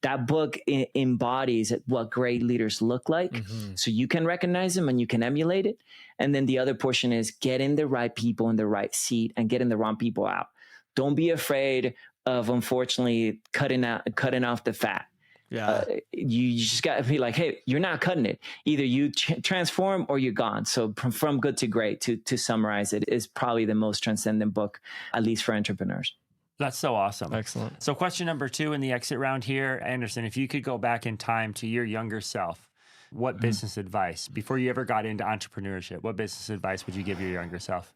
That book embodies what great leaders look like. So you can recognize them and you can emulate it. And then the other portion is getting the right people in the right seat and getting the wrong people out. Don't be afraid of, unfortunately, cutting off the fat. Yeah. You just got to be like, hey, you're not cutting it. Either you transform or you're gone. So from good to great, to summarize it, is probably the most transcendent book, at least for entrepreneurs. That's so awesome. Excellent. So question number 2 in the exit round here, Anderson, if you could go back in time to your younger self, what business advice, before you ever got into entrepreneurship, what business advice would you give your younger self?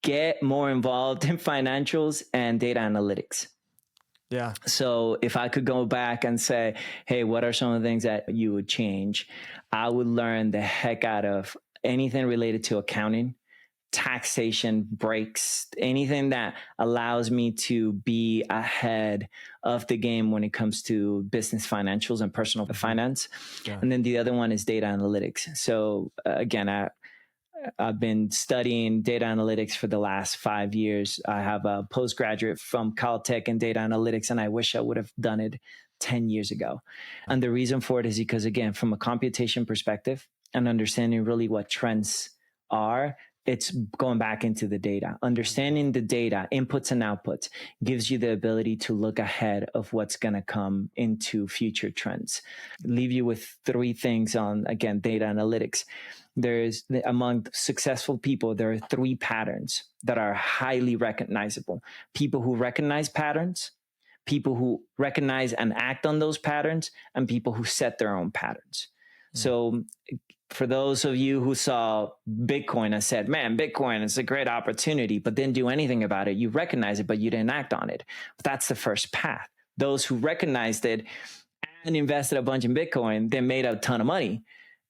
Get more involved in financials and data analytics. Yeah. So if I could go back and say, hey, what are some of the things that you would change? I would learn the heck out of anything related to accounting, taxation, breaks, anything that allows me to be ahead of the game when it comes to business financials and personal finance. Yeah. And then the other one is data analytics. So again, I've been studying data analytics for the last 5 years. I have a postgraduate from Caltech in data analytics, and I wish I would have done it 10 years ago. And the reason for it is because, again, from a computation perspective and understanding really what trends are, it's going back into the data. Understanding the data, inputs and outputs, gives you the ability to look ahead of what's going to come into future trends. Leave you with 3 things on, again, data analytics. Among successful people, there are 3 patterns that are highly recognizable. People who recognize patterns, people who recognize and act on those patterns, and people who set their own patterns. So for those of you who saw Bitcoin and said, man, Bitcoin is a great opportunity, but didn't do anything about it, you recognize it, but you didn't act on it. But that's the first path. Those who recognized it and invested a bunch in Bitcoin, they made a ton of money.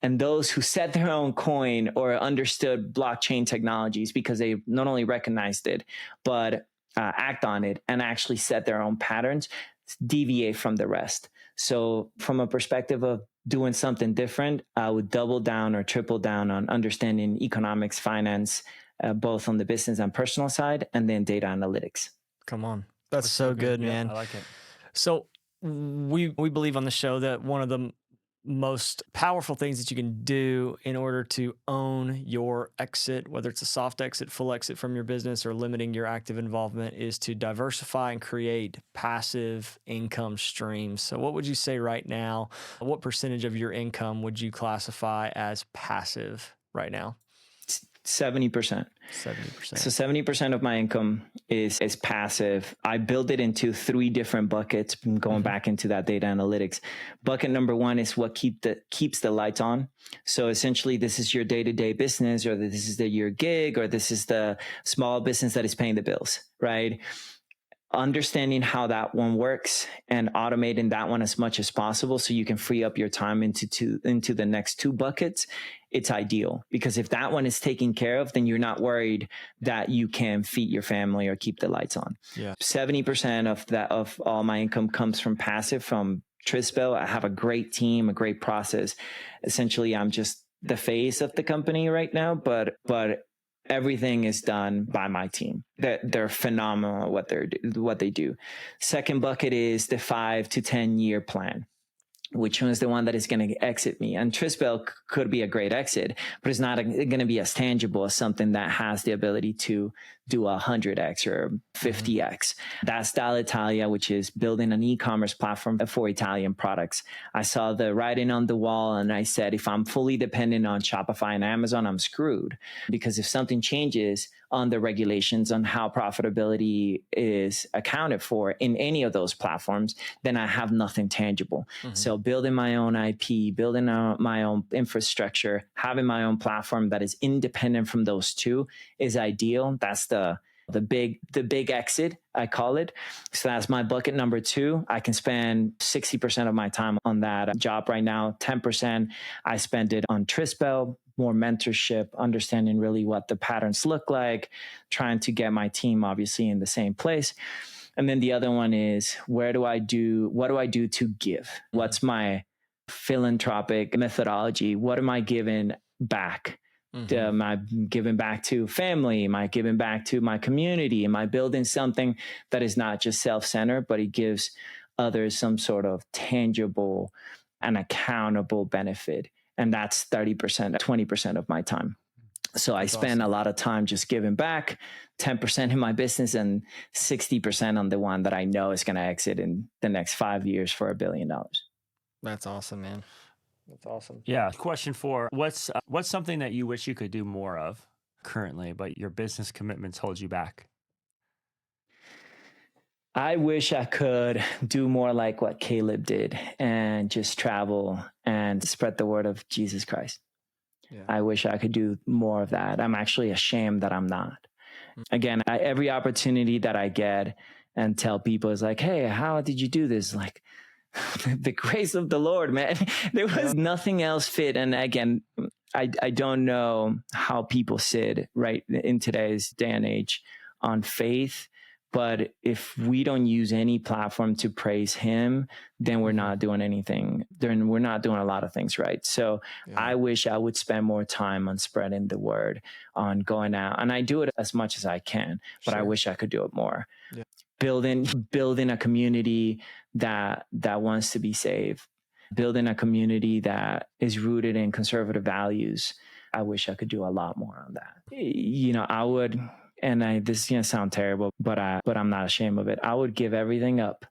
And those who set their own coin or understood blockchain technologies because they not only recognized it, but act on it and actually set their own patterns, deviate from the rest. So from a perspective of doing something different, I would double down or triple down on understanding economics, finance, both on the business and personal side, and then data analytics. Come on. That's so good, man. I like it. So we believe on the show that one of the most powerful things that you can do in order to own your exit, whether it's a soft exit, full exit from your business, or limiting your active involvement, is to diversify and create passive income streams. So what would you say right now? What percentage of your income would you classify as passive right now? 70%. 70%. So 70% of my income is passive. I build it into 3 different buckets, going back into that data analytics. Bucket number 1 is what keeps the lights on. So essentially, this is your day-to-day business, or this is your gig, or this is the small business that is paying the bills, right? Understanding how that one works and automating that one as much as possible so you can free up your time into the next 2 buckets. It's ideal, because if that one is taken care of, then you're not worried that you can feed your family or keep the lights on. Yeah. 70% of all my income comes from passive, from Trisbell. I have a great team, a great process. Essentially, I'm just the face of the company right now, but everything is done by my team. They're phenomenal at what they do. Second bucket is the 5 to 10 year plan. which one is the one that is going to exit me? And Trisbell could be a great exit, but it's not going to be as tangible as something that has the ability to do 100x or 50x. That's Dall'Italia, which is building an e-commerce platform for Italian products. I saw the writing on the wall and I said, if I'm fully dependent on Shopify and Amazon, I'm screwed. Because if something changes on the regulations on how profitability is accounted for in any of those platforms, then I have nothing tangible. So building my own IP, building my own infrastructure, having my own platform that is independent from those two is ideal. That's the big exit, I call it. So that's my bucket number 2. I can spend 60% of my time on that job right now. 10% I spend it on Trisbell, more mentorship, understanding really what the patterns look like, trying to get my team obviously in the same place. And then the other one is, what do I do to give? What's my philanthropic methodology? What am I giving back? Am I giving back to family? Am I giving back to my community? Am I building something that is not just self-centered, but it gives others some sort of tangible and accountable benefit? And that's 30%, 20% of my time. So I spend a lot of time just giving back, 10% in my business and 60% on the one that I know is going to exit in the next 5 years for $1 billion. That's awesome, man. That's awesome. Yeah. Question 4, what's something that you wish you could do more of currently, but your business commitments hold you back? I wish I could do more like what Caleb did and just travel and spread the word of Jesus Christ. Yeah. I wish I could do more of that. I'm actually ashamed that I'm not. Again, every opportunity that I get and tell people is like, hey, how did you do this? Like, the grace of the Lord, man. There was nothing else fit. And again, I don't know how people sit right in today's day and age on faith. But if we don't use any platform to praise him, then we're not doing anything. Then we're not doing a lot of things right. So I wish I would spend more time on spreading the word, on going out. And I do it as much as I can, but I wish I could do it more. Yeah. Building a community that wants to be saved, building a community that is rooted in conservative values. I wish I could do a lot more on that. You know, I would, and this is gonna sound terrible, but I'm not ashamed of it. I would give everything up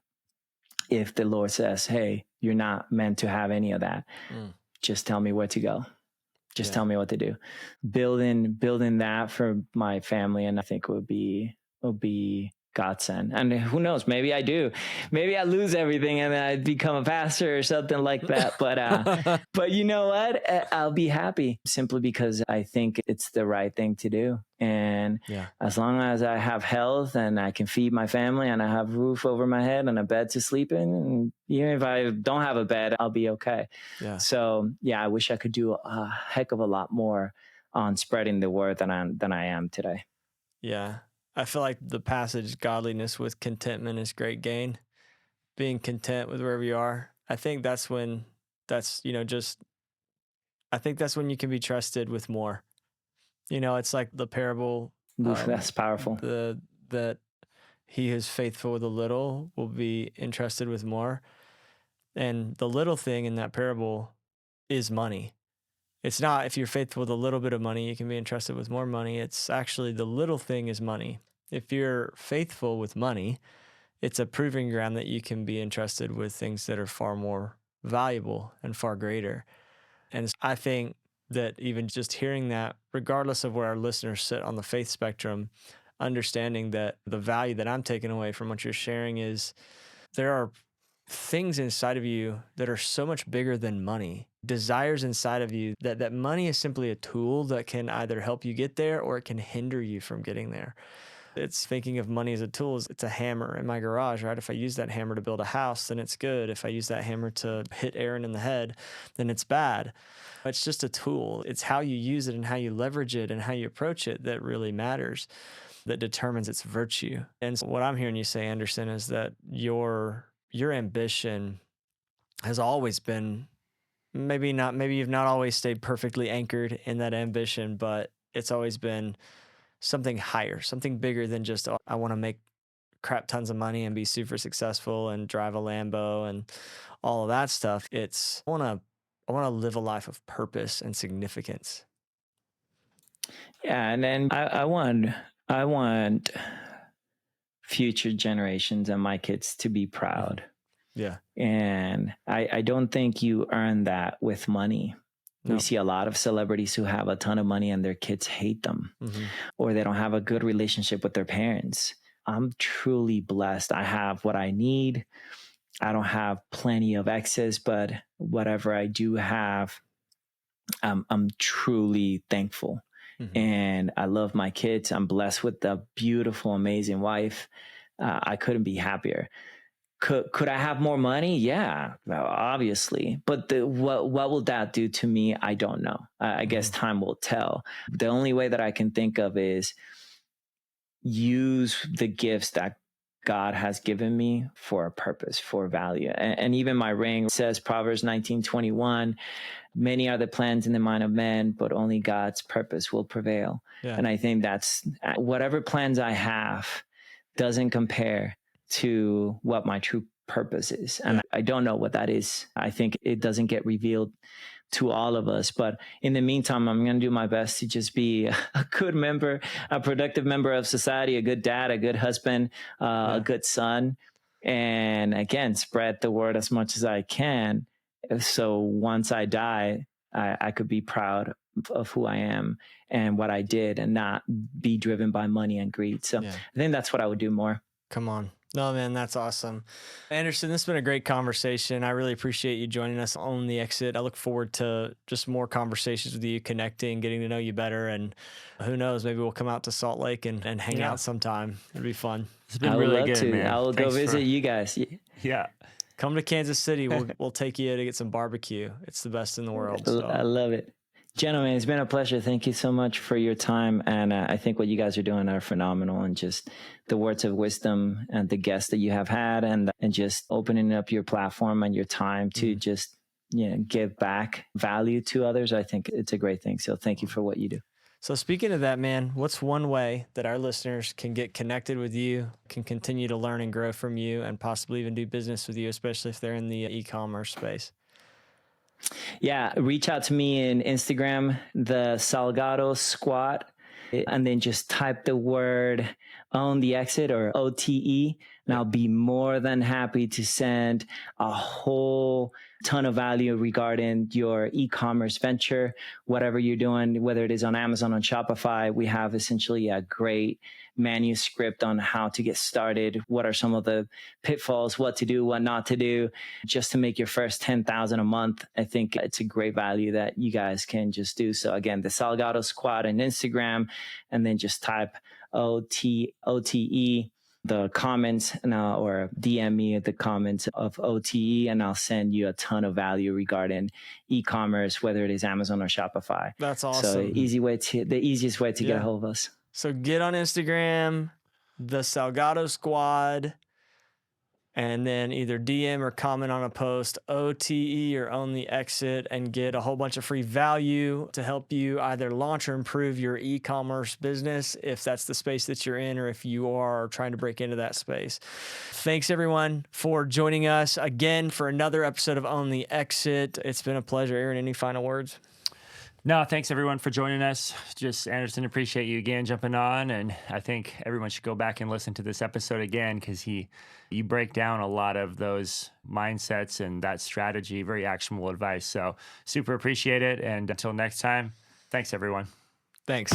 if the Lord says, "Hey, you're not meant to have any of that. Just tell me where to go. Just tell me what to do." Building that for my family, and I think would be godsend. And who knows, maybe I do. Maybe I lose everything and then I become a pastor or something like that. But you know what? I'll be happy simply because I think it's the right thing to do. And as long as I have health and I can feed my family and I have a roof over my head and a bed to sleep in, and even if I don't have a bed, I'll be okay. Yeah. So I wish I could do a heck of a lot more on spreading the word than I am today. Yeah. I feel like the passage, godliness with contentment is great gain. Being content with wherever you are. I think that's when I think that's when you can be trusted with more. You know, it's like the parable. That's powerful. That he who's faithful with a little will be entrusted with more. And the little thing in that parable is money. It's not, if you're faithful with a little bit of money, you can be entrusted with more money. It's actually the little thing is money. If you're faithful with money, it's a proving ground that you can be entrusted with things that are far more valuable and far greater. And I think that even just hearing that, regardless of where our listeners sit on the faith spectrum, understanding that the value that I'm taking away from what you're sharing is there are things inside of you that are so much bigger than money, desires inside of you that money is simply a tool that can either help you get there or it can hinder you from getting there. It's thinking of money as a tool. It's a hammer in my garage, right? If I use that hammer to build a house, then it's good. If I use that hammer to hit Aaron in the head, then it's bad. It's just a tool. It's how you use it and how you leverage it and how you approach it that really matters, that determines its virtue. And so what I'm hearing you say, Anderson, is that your ambition has always been, maybe you've not always stayed perfectly anchored in that ambition, but it's always been something higher, something bigger than just, I want to make crap tons of money and be super successful and drive a Lambo and all of that stuff. I want to live a life of purpose and significance. Yeah, and then I want future generations and my kids to be proud. Yeah. And I don't think you earn that with money. No. We see a lot of celebrities who have a ton of money and their kids hate them, or they don't have a good relationship with their parents. I'm truly blessed. I have what I need. I don't have plenty of excess, but whatever I do have, I'm truly thankful. And I love my kids. I'm blessed with a beautiful, amazing wife. I couldn't be happier. Could I have more money? Yeah, well, obviously. But what will that do to me? I don't know. I guess time will tell. The only way that I can think of is use the gifts that God has given me for a purpose, for value. And even my ring says Proverbs 19:21, many are the plans in the mind of man, but only God's purpose will prevail. Yeah. And I think that's whatever plans I have doesn't compare to what my true purpose is. And I don't know what that is. I think it doesn't get revealed to all of us. But in the meantime, I'm going to do my best to just be a good member, a productive member of society, a good dad, a good husband, a good son. And again, spread the word as much as I can. So once I die, I could be proud of who I am and what I did and not be driven by money and greed. So I think that's what I would do more. Come on. No, man, that's awesome. Anderson, this has been a great conversation. I really appreciate you joining us on The Exit. I look forward to just more conversations with you, connecting, getting to know you better. And who knows, maybe we'll come out to Salt Lake and hang out sometime. It'd be fun. It's been really good, man. I will go visit you guys. Yeah. Come to Kansas City. We'll take you to get some barbecue. It's the best in the world. So. I love it. Gentlemen, it's been a pleasure. Thank you so much for your time. And I think what you guys are doing are phenomenal, and just the words of wisdom and the guests that you have had, and just opening up your platform and your time to just give back value to others. I think it's a great thing. So thank you for what you do. So speaking of that, man, what's one way that our listeners can get connected with you, can continue to learn and grow from you, and possibly even do business with you, especially if they're in the e-commerce space? Yeah, reach out to me in Instagram, the Salgado Squad, and then just type the word on the exit or OTE, and I'll be more than happy to send a whole ton of value regarding your e-commerce venture, whatever you're doing, whether it is on Amazon, on Shopify. We have essentially a great manuscript on how to get started. What are some of the pitfalls, what to do, what not to do, just to make your first 10,000 a month. I think it's a great value that you guys can just do. So again, the Salgado Squad on Instagram, and then just type OTE, the comments, or DM me at the comments of OTE, and I'll send you a ton of value regarding e-commerce, whether it is Amazon or Shopify. That's awesome. So the easiest way to get a hold of us. So get on Instagram, the Salgado Squad, and then either DM or comment on a post, OTE or On the Exit, and get a whole bunch of free value to help you either launch or improve your e-commerce business, if that's the space that you're in, or if you are trying to break into that space. Thanks everyone for joining us again for another episode of On the Exit. It's been a pleasure. Aaron, any final words? No, thanks everyone for joining us. Just Anderson, appreciate you again jumping on, and I think everyone should go back and listen to this episode again, because you break down a lot of those mindsets and that strategy, very actionable advice. So super appreciate it, and until next time, thanks everyone. Thanks.